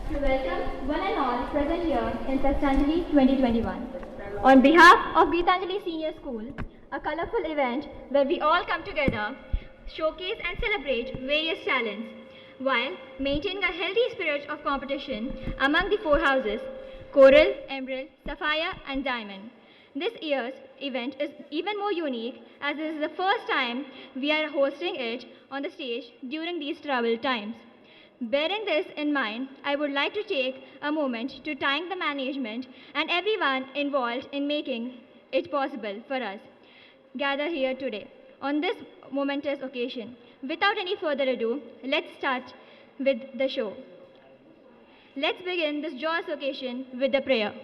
To welcome one and all present here in Sastanjali 2021. On behalf of Geetanjali Senior School, a colorful event where we all come together, showcase and celebrate various talents, while maintaining a healthy spirit of competition among the four houses, Coral, Emerald, Sapphire and Diamond. This year's event is even more unique as this is the first time we are hosting it on the stage during these troubled times. Bearing this in mind, I would like to take a moment to thank the management and everyone involved in making it possible for us gather here today on this momentous occasion. Without any further ado, let's start with the show. Let's begin this joyous occasion with the prayer.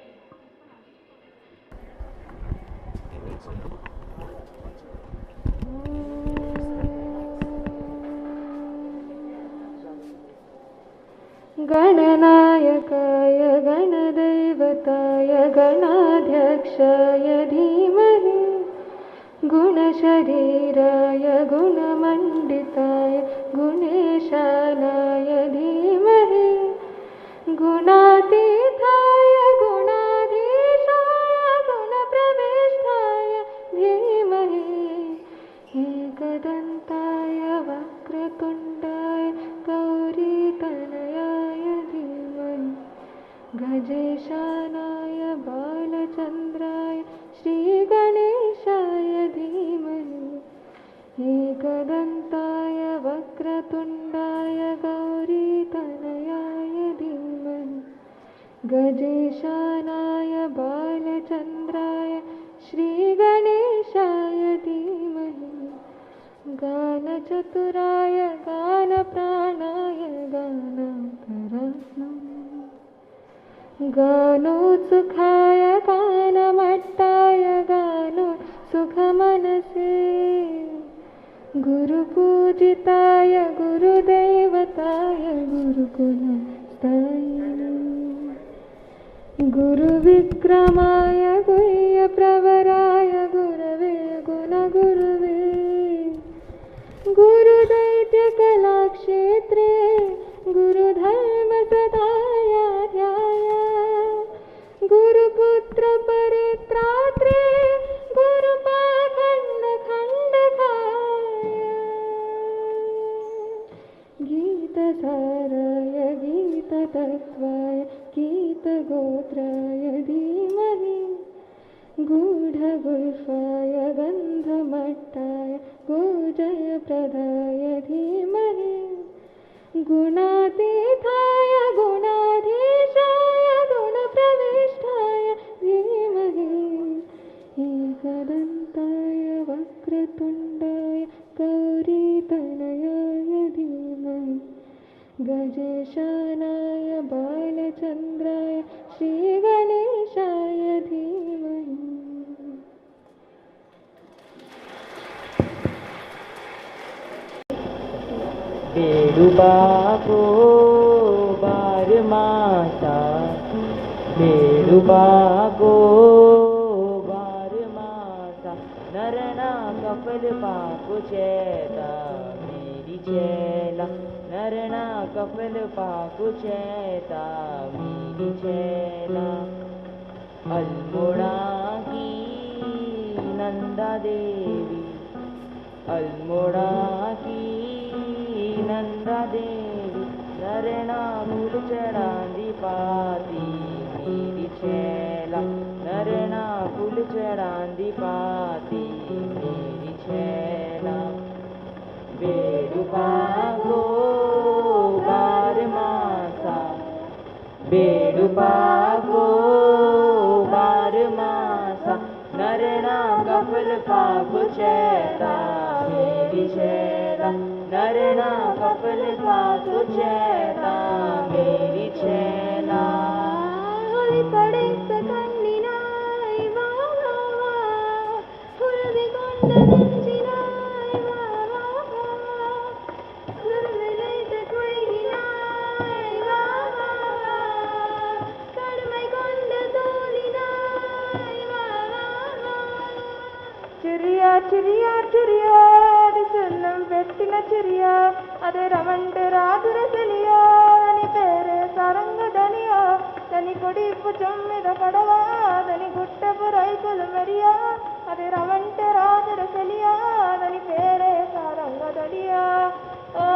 गणनायकाय गणदैवताय गणाध्यक्षाय धीमहि गुणशरीराय गुणमण्डिताय गुणेशानाय धीमहि गुणातीताय गुणाधीशाय गुणप्रविष्टाय धीमहि एकदन्ताय वक्रतुण्डाय गौरीतनयाय धीमहि गजेशानाय बालचन्द्राय श्रीगणेशाय धीमहि एकदन्ताय वक्रतुण्डाय गौरीतनयाय धीमहि गजेशानाय बालचन्द्राय श्रीगणेशाय धीमहि गानचतुराय गानप्राणाय गानान्तरात्मने गानोत्सुकाय गानमट्टाय गानोत्सुकमनसे गुरुपूजिताय गुरुदेवताय गुरुकुलस्थायिने गुरुविक्रमाय गुह्यप्रवराय गुरवे गुणगुरुवे गुरुदैत्यकलाक्षेत्रे गुरुधर्मसदायाध्याय गुरुपुत्रपरित्रात्रे गुरुपाखण्डखण्डकाय गीतसाराय गीततत्त्वाय गीतगोत्राय धीमहि गूढगुल्फाय गन्धमट्टाय गोजयप्रदाय धीमहि गुणातीताय गुणाधीशाय गुणप्रविष्टाय धीमहि एकदन्ताय वक्रतुण्डाय गौरीतनयाय धीमहि गजेशानाय बालचन्द्राय श्रीगणेशाय धीमहि बेडुबाको बारमासा बेडुबाको बारमासा नरना कपल पाको चेता मेरी चेला नरना कपल पाको चेता मेरी चेला अल्मोड़ा की नंदा देवी अल्मोड़ा की नंदा देवी नरना फूल चढ़ांदी पाती मेरी चेला नरना फूल चढ़ांदी पाती मेरी चेला बेडुबाको बारमासा बेडुबाको बारमासा नरना कपल पाको चेता मेरी चेला नरना कपल पाको चेता मेरी चेला होली पड़े सकन्निनाय वा वा वा फुलविगोंडदंजिनाय वा वा वा सुरविलैत कोयिनाय वा वा वा कडमैगोंडदोलिनाय वा वा वा चिरिया चिरिया चिरिया दिसन्नं పెట్టిన చిరియా అదే రమంటే రాజురసలియా అని పేరే సరంగద దని కొడిపు చొమ్మిద పడవాదని గుట్టపు రైతులు మెరియా అది రమంటే రాజుల చెలియా దని పేరే సారంగదలియా ఓ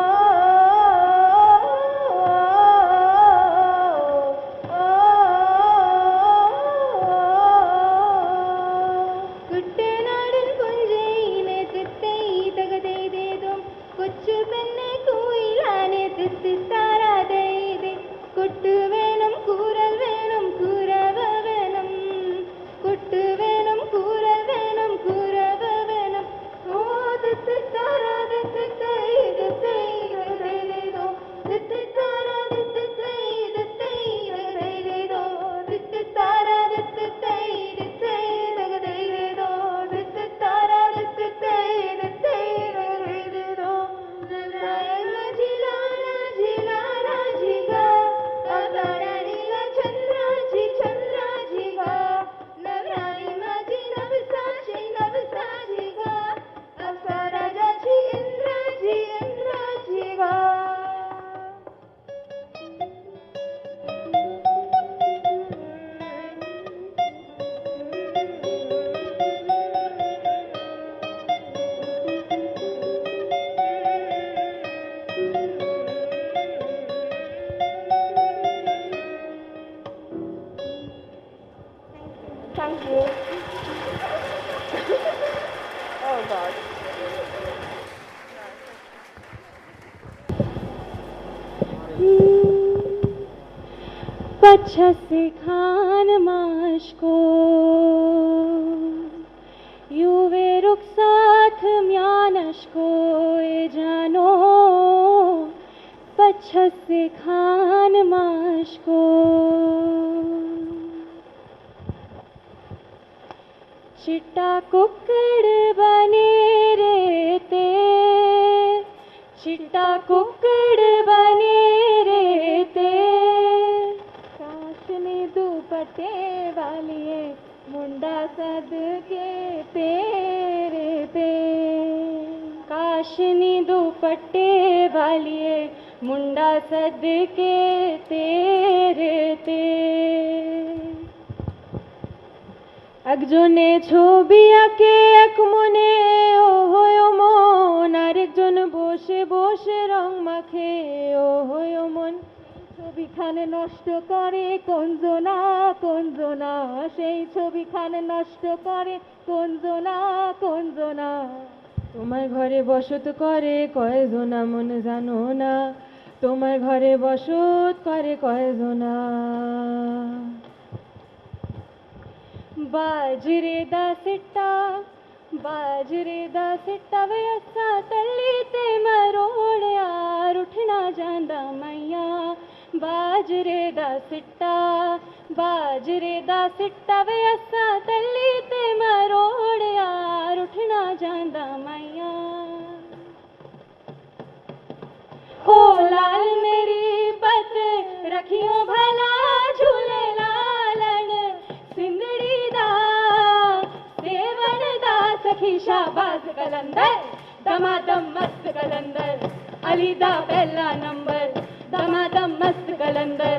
Thank you. Oh God. पच्छस Khan माश को युवे रुखसाथ म्यानश को ए जानो पच्छस खान माश को चिट्टा कुक्कड़ बने रेते चिट्टा कुक्कड़ बने रेते काशनी दुपट्टे वालिए मुंडा सद के तेरे पे काशनी दुपट्टे वालिए मुंडा सद के तेरे ते একজনে ছবি আঁকে এক মনে ও হয় মন আরেকজন বসে বসে রং মাখে ও হয় মন ছবিখানে নষ্ট করে কোনজনা কোনজনা সেই ছবিখানে নষ্ট করে কোনজনা কোনজনা তোমার ঘরে বসত করে কয়জনা মন জানো না তোমার ঘরে বসত করে কয়জনা बाजरे दा सिट्टा वे असा तली ते मरोड़िया उठना जांदा मैया बाजरे दा सिट्टा वे असा तली ते मरोड़िया उठना जांदा मैया हो लाल मेरी पत रखियो भला झूले लालन सिंदड़ी दा सेवन दा सखी शाबाज कलंदर दमादम मस्त कलंदर अली दा पहला नंबर दमादम मस्त कलंदर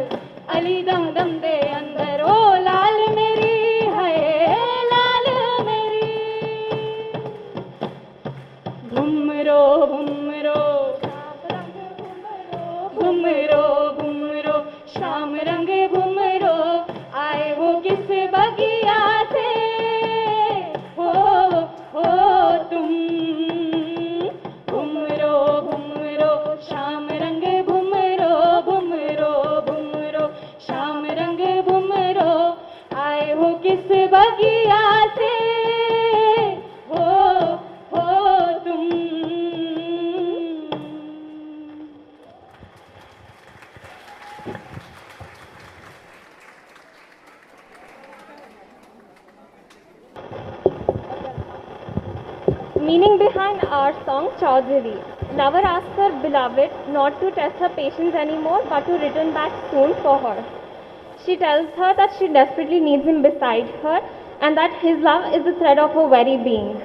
अली दम दम दे अंदर ओ लाल मेरी है लाल मेरी घुमरो घुमरो घुमरो घुमरो शाम रंग घुमरो आए हो किस बगिया से हो तुम घुमरो घुमरो शाम रंग घुमरो घुमरो घुमरो शाम रंग घुमरो आए हो किस बगिया से हो तुम Meaning behind our song Chaudhary. Lover asks her beloved not to test her patience anymore but to return back soon for her. She tells her that she desperately needs him beside her and that his love is the thread of her very being.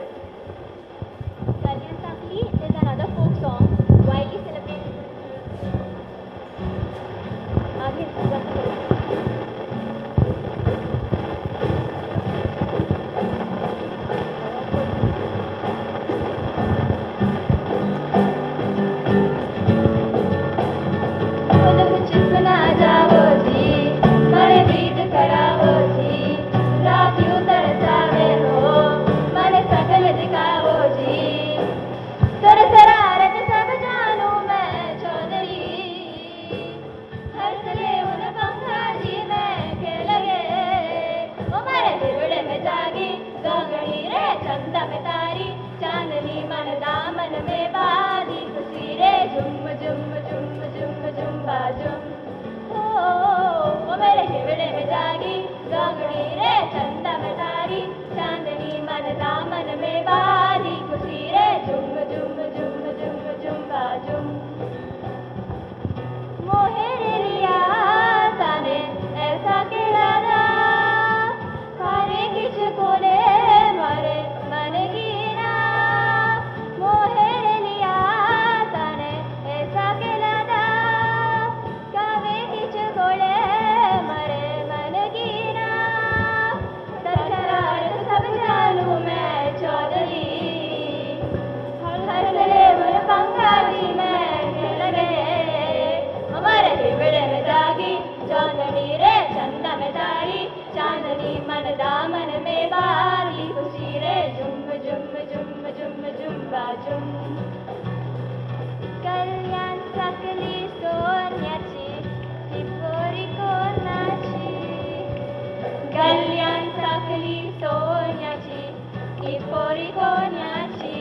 Valiant Sakli is another folk song widely celebrated. चांदनी मन दामन में बाली खुशी रे झुम झुम झुम झुम Zumba झुम कल्याण सकली सोन्याची ही पोरी कोणाची कल्याण सकली सोन्याची ही पोरी कोणाची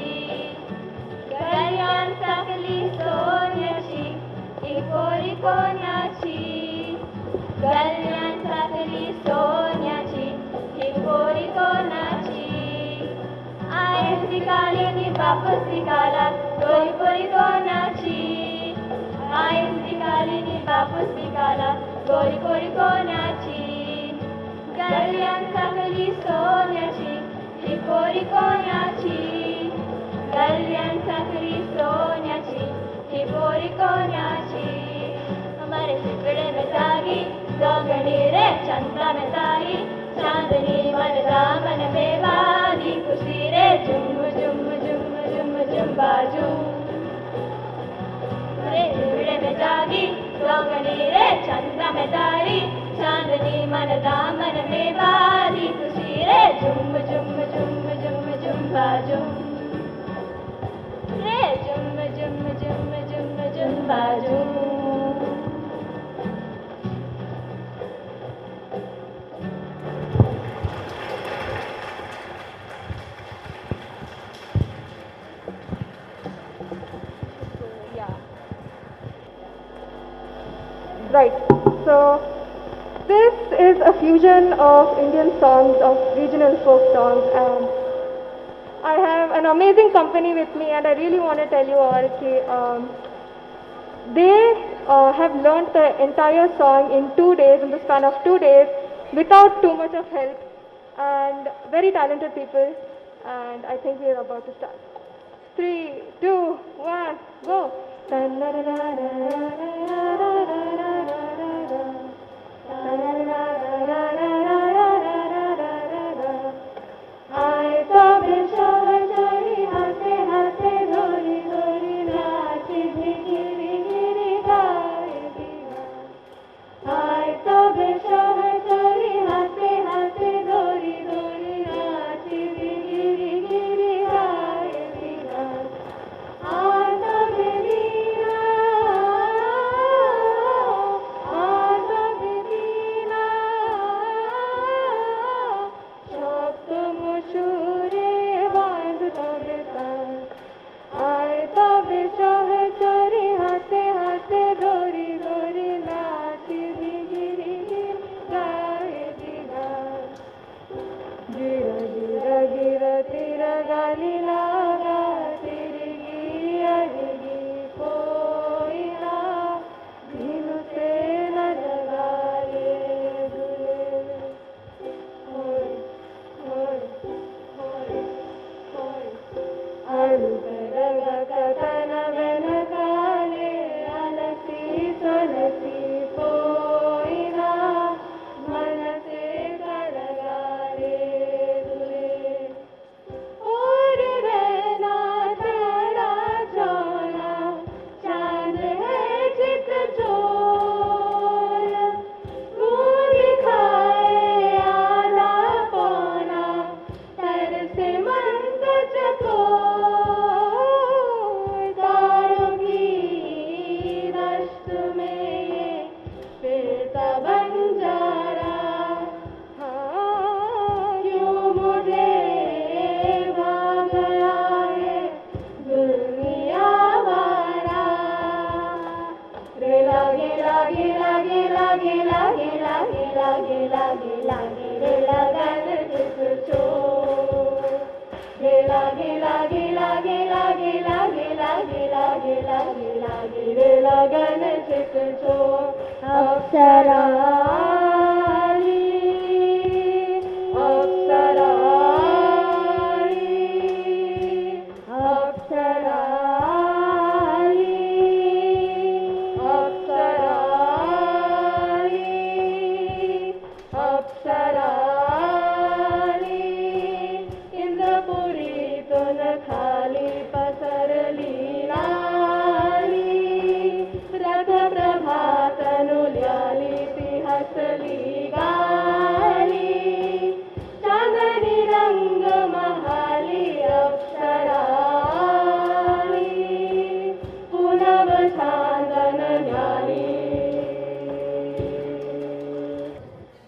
कल्याण सकली सोन्याची ही पोरी कोणाची कल्याण सकली सोन्याची ही पोरी कोणाची आईस निकाली नि बापस निकाला पोरी पोरी कोणाची आईस निकाली नि बापस निकाला पोरी पोरी कोणाची कल्याण सकली सोन्याची ही पोरी कोणाची कल्याण सकली सोन्याची ही पोरी कोणाची हमारे सिपड़े में तागी दोगनी रे चंदा में तागी चांदनी मन दामन में वाली खुशी रे झुम झुम झुम झुम झुम बाजू हमारे सिपड़े में तागी दोगनी रे चंदा में तागी चांदनी मन दामन में वाली खुशी रे झुम झुम झुम झुम झुम बाजू रे झुम झुम झुम झुम झुम बाजू Right. So this is a fusion of Indian songs, of regional folk songs, and I have an amazing company with me, and I really want to tell you all that they have learned the entire song in 2 days, in the span of 2 days, without too much of help, and very talented people, and I think we are about to start. 3, 2, 1, go!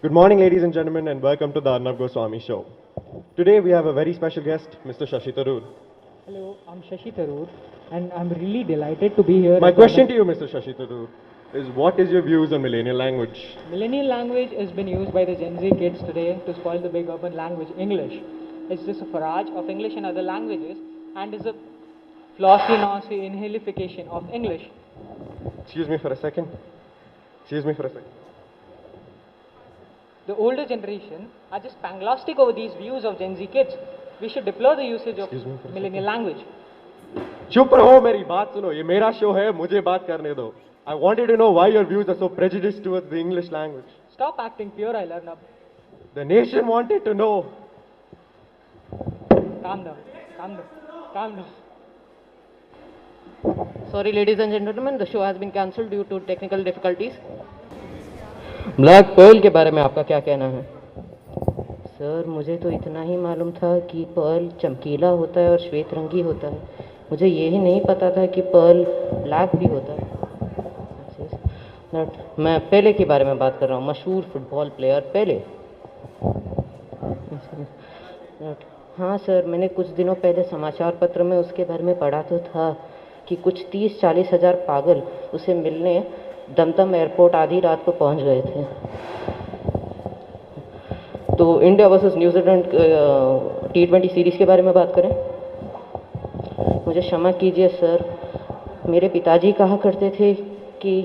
Good morning, ladies and gentlemen, and welcome to the Arnab Goswami Show. Today we have a very special guest, Mr. Shashi Tharoor. Hello, I'm Shashi Tharoor, and I'm really delighted to be here. My question to you, Mr. Shashi Tharoor, is what is your views on millennial language? Millennial language has been used by the Gen Z kids today to spoil the big urban language, English. It's just a farage of English and other languages, and is a flossy, nosy inhalification of English. Excuse me for a second. The older generation are just pangloustic over these views of Gen Z kids. We should deplore the usage of Excuse me for a millennial language. चुप रहो, मेरी बात सुनो. ये मेरा show है, मुझे बात करने दो. I wanted to know why your views are so prejudiced towards the English language. Stop acting pure, I learn up. The nation wanted to know. Calm down. Sorry, ladies and gentlemen, the show has been cancelled due to technical difficulties. Black pearl के बारे में आपका क्या कहना है? Sir, मुझे तो इतना ही मालूम था कि पर्ल चमकीला होता है और श्वेत रंगी होता है. मुझे यही नहीं पता था कि पर्ल ब्लैक भी होता है. मैं पेले के बारे में बात कर रहा हूँ, मशहूर फुटबॉल प्लेयर पेले. हाँ सर, मैंने कुछ दिनों पहले समाचार पत्र में उसके बारे में पढ़ा तो था कि कुछ 30-40 हज़ार पागल उसे मिलने दमदम एयरपोर्ट आधी रात को पहुंच गए थे. तो India versus New Zealand T20 series के बारे में बात करें. मुझे क्षमा कीजिए सर, मेरे पिताजी कहा करते थे कि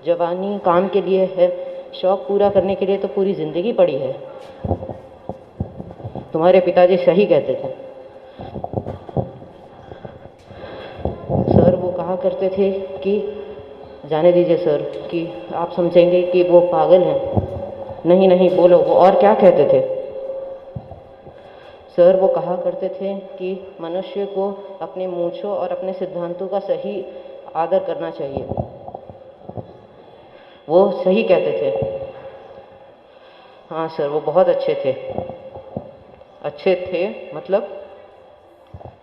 जवानी काम के लिए है, शौक़ पूरा करने के लिए तो पूरी ज़िंदगी पड़ी है. तुम्हारे पिताजी सही कहते थे सर. वो कहा करते थे कि जाने दीजिए सर, कि आप समझेंगे कि वो पागल हैं. नहीं बोलो, वो और क्या कहते थे सर? वो कहा करते थे कि मनुष्य को अपने मूंछों और अपने सिद्धांतों का सही आदर करना चाहिए. वो सही कहते थे. हाँ सर, वो बहुत अच्छे थे मतलब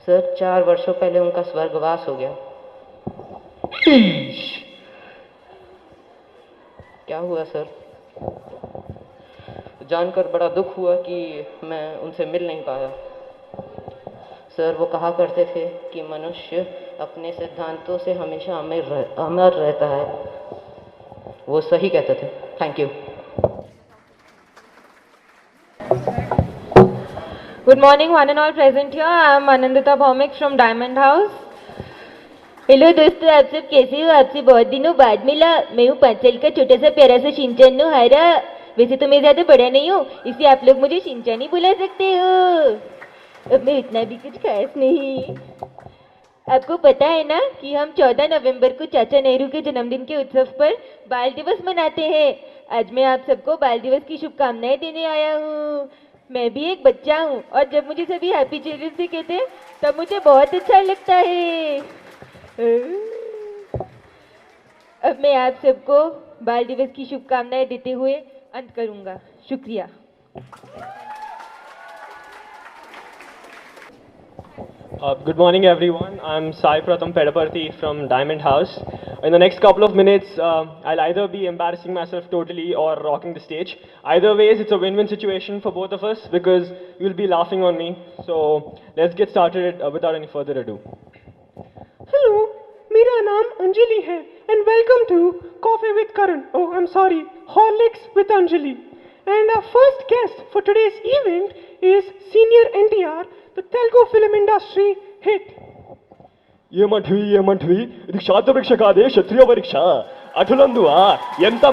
सर 4 वर्षों पहले उनका स्वर्गवास हो गया. क्या हुआ सर? जानकर बड़ा दुख हुआ कि मैं उनसे मिल नहीं पाया. सर, वो कहा करते थे कि मनुष्य अपने सिद्धांतों से हमेशा अमर रहता है. वो सही कहते थे. Thank you. Good morning, one and all present here. I am Anandita Bhaumik from Diamond House. Hello दोस्तों, आप सब कैसे हो? आपसे बहुत दिनों बाद मिला. मैं हूँ 5 साल का छोटा सा प्यारा सा शिनचैन नोहारा. वैसे तो मैं ज़्यादा बड़ा नहीं हूँ, इसलिए आप लोग मुझे शिनचैन ही बुला सकते हो. अब मैं इतना भी कुछ खास नहीं. आपको पता है ना कि हम 14 नवंबर को चाचा नेहरू के जन्मदिन के उत्सव पर बाल दिवस मनाते हैं. आज मैं आप सबको बाल दिवस की शुभकामनाएं देने आया हूँ. मैं भी एक बच्चा हूँ और जब मुझे सभी हैप्पी चिल्ड्रंस डे कहते हैं तब मुझे बहुत अच्छा लगता है. अब मैं आप सबको बाल दिवस की शुभकामनाएं देते हुए अंत करूंगा. शुक्रिया. Good morning everyone, I'm Sai Pratham Pedaparthi from Diamond House. In the next couple of minutes, I'll either be embarrassing myself totally or rocking the stage. Either ways, it's a win-win situation for both of us because you'll be laughing on me. So let's get started without any further ado. Hello, मेरा नाम अंजलि है and welcome to Coffee with Karan. Oh, I'm sorry, Horlicks with Anjali. And our first guest for today's event is Senior NTR, the Telugu film industry hit. ఏమంటివి ఇది క్షాత్ర పరీక్ష కాదే, క్షత్రియ పరీక్ష. అటులందువా ఎంత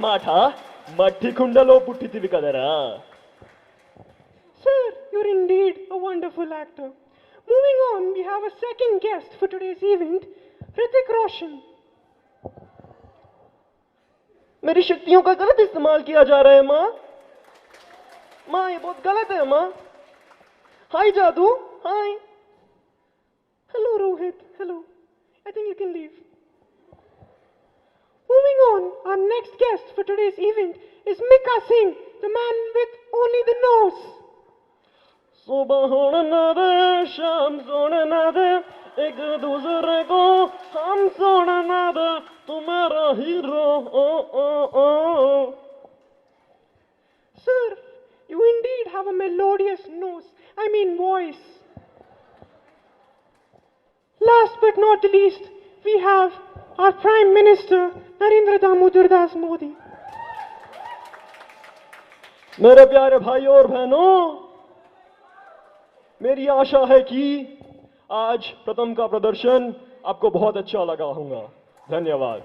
మాట మట్టి కుండలో పుట్టితివి కదరా. Sir, you're indeed a wonderful actor. Moving on, we have a second guest for today's event, Hrithik Roshan. मेरी शक्तियों का गलत इस्तेमाल किया जा रहा है माँ, ये बहुत गलत है माँ. हाय जादू, हाय. Hello Rohit, hello. I think you can leave. Moving on, our next guest for today's event is Mika Singh, the man with only the nose. सुबह होने ना दे, शाम सोने ना दे, एक दूसरे को हम सोने ना दे, तू मेरा हीरो. ओ ओ ओ. have a melodious nose, I mean voice. Last but not the least, we have our Prime Minister, Narendra Damodar Das Modi. मेरे प्यारे भाइयों और बहनों, मेरी आशा है कि आज प्रथम का प्रदर्शन आपको बहुत अच्छा लगा होगा। धन्यवाद।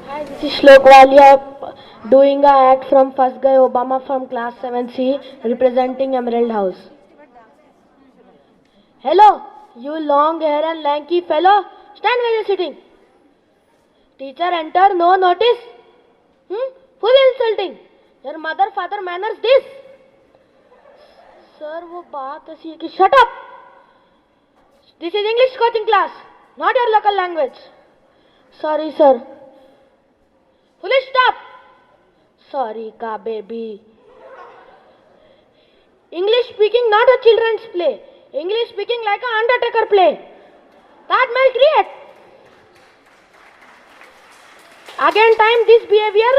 Hi, this is Shlok Walia doing a act from First Guy Obama from class 7C representing Emerald House. Hello, you long hair and lanky fellow, stand where you're sitting. Teacher enter, no notice. Full insulting. Your mother father manners this. Sir, वो बात ऐसी है कि shut up. This is English coaching class, not your local language. Sorry, sir. Fully stop. Sorry, ka baby. English speaking not a children's play. English speaking like a undertaker play. That may create. Again time this behavior.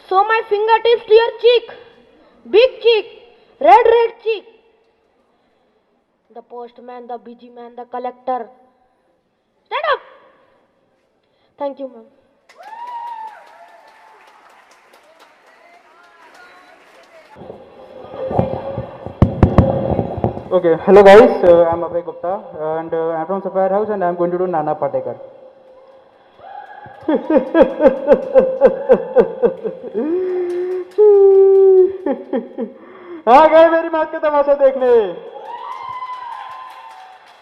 Show my fingertips to your cheek. Big cheek. Red cheek. The postman, the busy man, the collector. Stand up. Thank you, ma'am. Okay, hello guys, I'm Abhay Gupta and I'm from Sapphire House and I'm going to do Nana Patekar. हाँ गए मेरी बात का तमाशा देखने।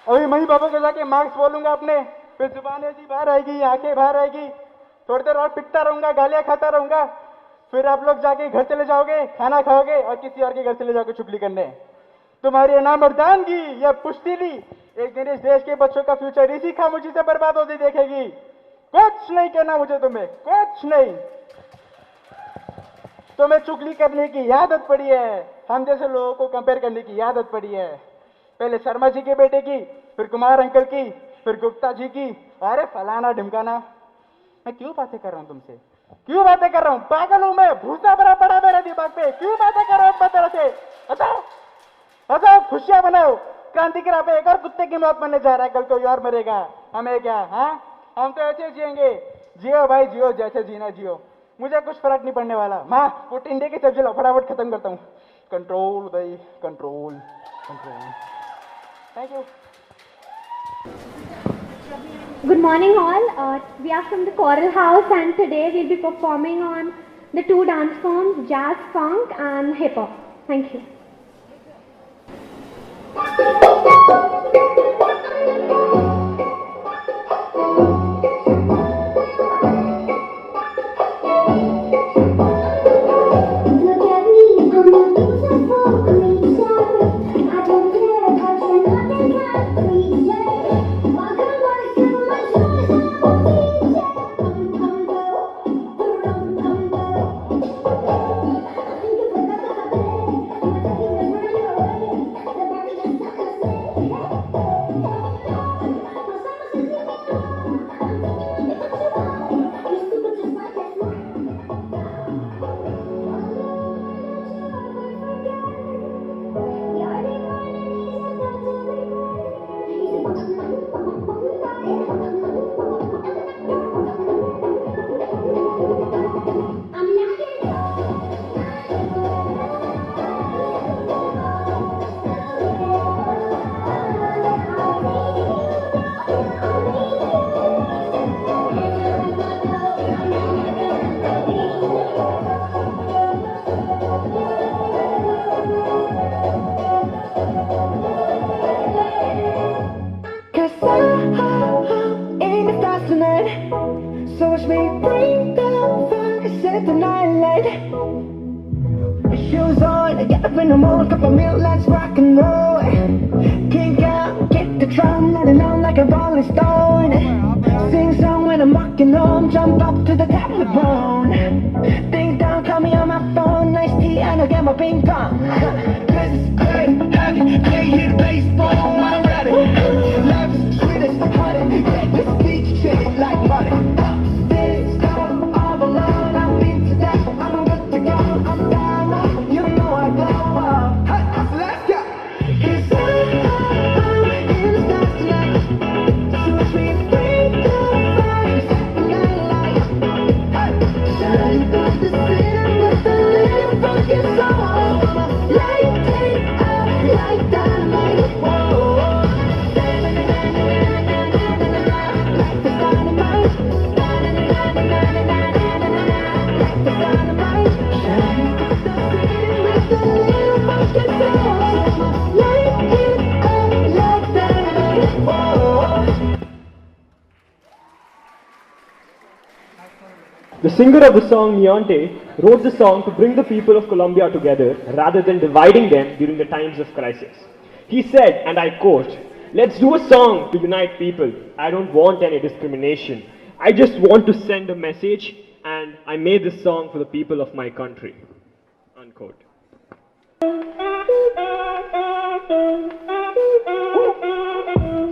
अभी mummy papa को जाके marks बोलूंगा अपने, फिर जुबान ऐसी बाहर आएगी, आंखें बाहर आएगी, थोड़ी देर और पिटता रहूंगा, गालियां खाता रहूंगा, फिर आप लोग जाके घर चले जाओगे, खाना खाओगे और किसी और के घर चले जाओगे चुगली करने। तुम्हारी नामर्दानगी या पुश्तीली एक दिन इस देश के बच्चों का फ्यूचर इसी खामोशी से बर्बाद होती देखेगी। कुछ नहीं कहना मुझे तुम्हें, कुछ नहीं। तुम्हें चुगली करने की आदत पड़ी है, हम जैसे लोगों को कंपेयर करने की आदत पड़ी है। पहले शर्मा जी के बेटे की, फिर कुमार अंकल की, फिर गुप्ता जी की, अरे फलाना ढिमकाना। मैं क्यों बातें कर रहा हूं तुमसे, क्यों बातें कर रहा हूं? पागल हूं मैं, भूसा भरा पड़ा मेरे दिमाग पे, क्यों बातें कर रहा हूं तरह से? बताओ बताओ, खुशियां बनाओ। क्रांति के राह पे एक और कुत्ते की मौत मरने जा रहा है, कल कोई और मरेगा, हमें क्या? हाँ, हम तो ऐसे जिएंगे। जियो भाई जियो, जैसे जीना जियो, मुझे कुछ फर्क नहीं पड़ने वाला। माँ वो टिंडे की सब्जी लो, फटाफट खत्म करता हूँ। कंट्रोल भाई, control control. Thank you. Good morning all. We are from the Choral House and today we'll be performing on the two dance forms, jazz, funk and hip hop. Thank you. Like money. This all alone, I've been to The singer of the song, Leonte, wrote the song to bring the people of Colombia together rather than dividing them during the times of crisis. He said, and I quote, "Let's do a song to unite people. I don't want any discrimination. I just want to send a message, and I made this song for the people of my country." Unquote.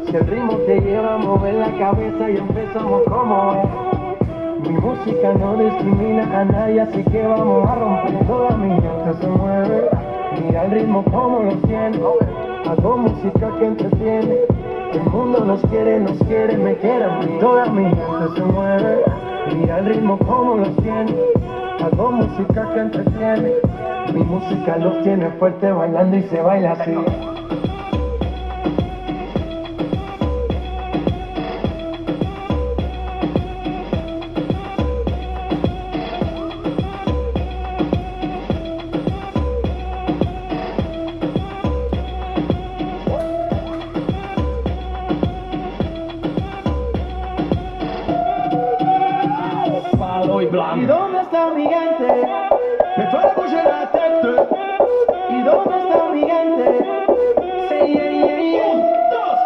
Si el ritmo te lleva a mover la cabeza y empezamos como es. Mi música no discrimina a nadie, así que vamos a romper. Toda mi gente se mueve, mira el ritmo como lo tiene. Hago música que entretiene. El mundo nos quiere, me quiere a mí. Toda mi gente se mueve, mira el ritmo como lo tiene. Hago música que entretiene. Mi música los tiene fuerte bailando y se baila así. ¿Y dónde está mi gente? Me fue a bouger la tête. ¿Y dónde está mi gente? Say yeah, yeah, yeah. 1, 2,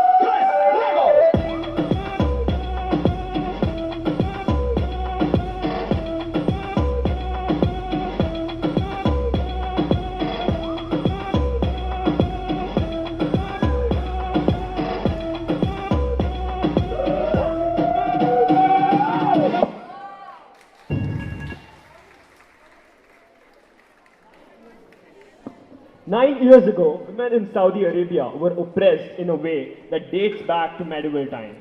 9 years ago, women in Saudi Arabia were oppressed in a way that dates back to medieval times.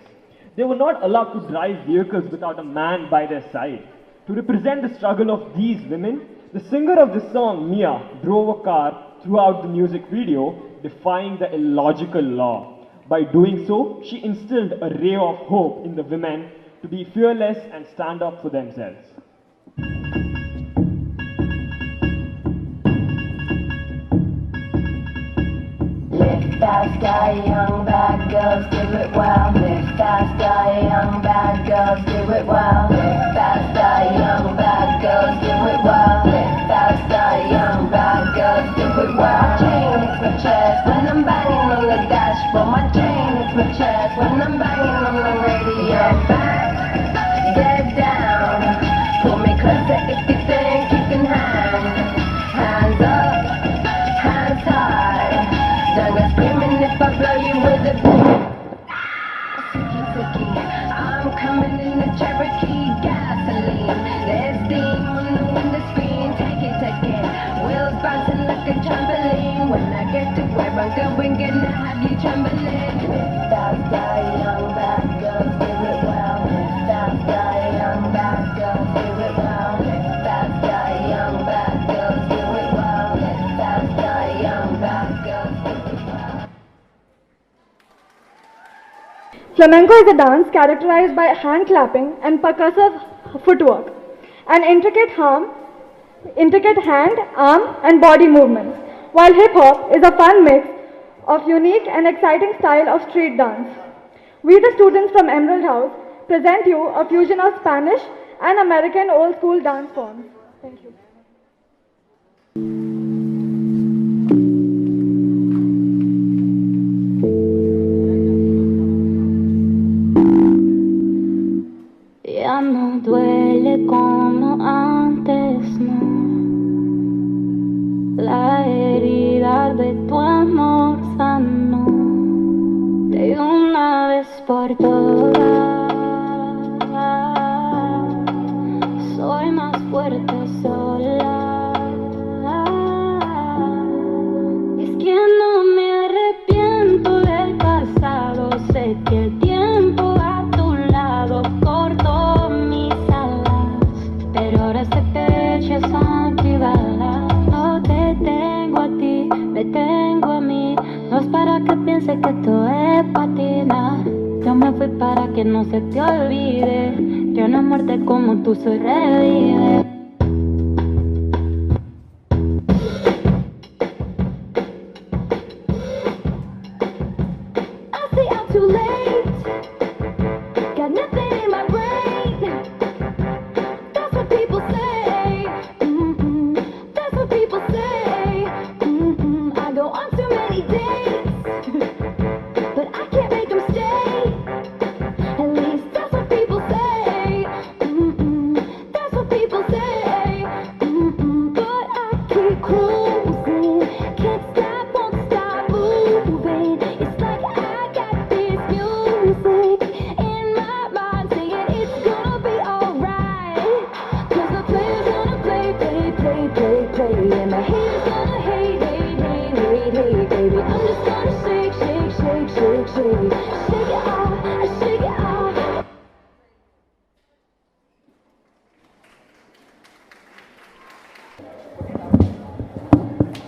They were not allowed to drive vehicles without a man by their side. To represent the struggle of these women, the singer of the song, Mia, drove a car throughout the music video, defying the illogical law. By doing so, she instilled a ray of hope in the women to be fearless and stand up for themselves. Live faster, young bad girls, do it well. Live faster, young bad girls, do it well. Live faster, young bad girls, do it well. Live faster, young bad girls, do it well. My chain hits my chest when I'm banging on the dashboard. My chain hits my chest when I'm banging on the radio. Bang, get down, pull me closer if you think you can hang. Hands up, hands high. Don't go screaming if I blow you with a boom. I'm coming in the Cherokee gasoline. There's steam on the window screen. Take it. Wheels bouncing like a trampoline. When I get to where I'm going, gonna have you trembling. Faster, young bad girls, do it well. Faster, young bad girls, do it well. Faster, young bad girls, do it well. Faster, young bad girls, do it well. Flamenco is a dance characterized by hand clapping and percussive footwork, and intricate hand, arm, and body movements, while hip-hop is a fun mix of unique and exciting style of street dance. We, the students from Emerald House, present you a fusion of Spanish and American old-school dance forms. Thank you. Ya no duele como antes, no. La herida de tu amor sanó de una vez por todas. Soy más fuerte sola. Es que no me arrepiento del pasado. Sé que el tiempo a tu lado cortó mis alas, pero ahora este pecho es antibalas. No te tengo a ti, me tengo a mí. No es para que pienses que esto es patina. Yo me fui para que no se te olvide que una muerte como tú se revive. I say I'm too late. Got nothing in my brain. That's what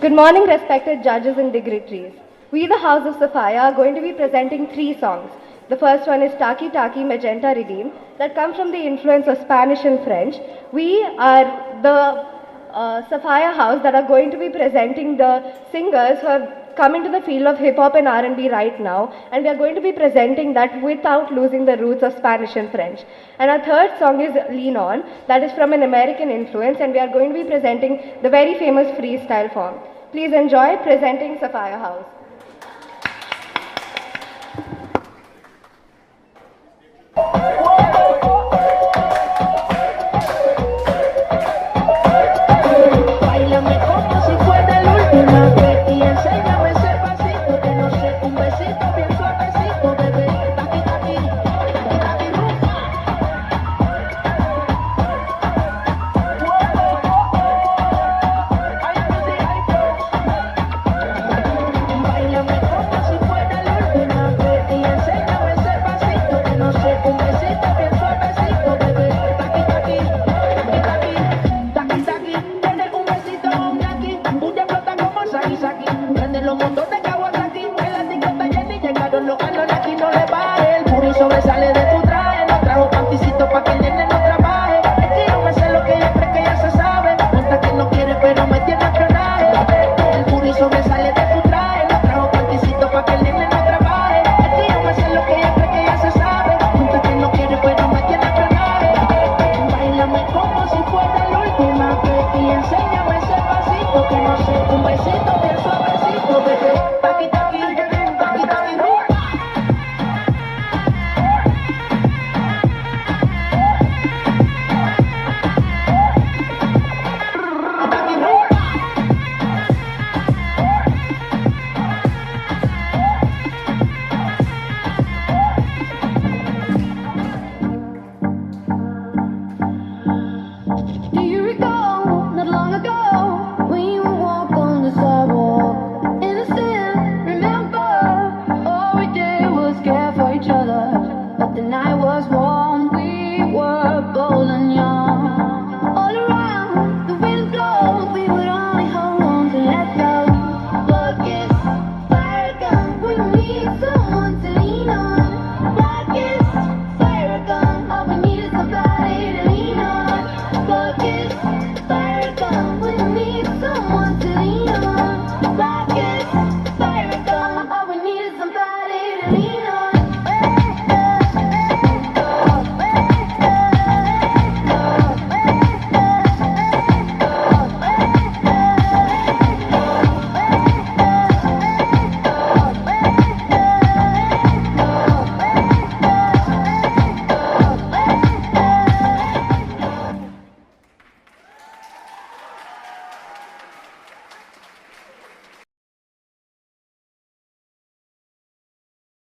Good morning, respected judges and dignitaries. We, the House of Sophia, are going to be presenting 3 songs. The first one is Taki Taki Magenta Redeem, that comes from the influence of Spanish and French. We are the Sophia House that are going to be presenting the singers who have come into the field of hip hop and R&B right now, and we are going to be presenting that without losing the roots of Spanish and French. And our third song is Lean On, that is from an American influence, and we are going to be presenting the very famous freestyle form. Please enjoy presenting Sophia House. Sobresale de tu traje, no trajo panticito pa'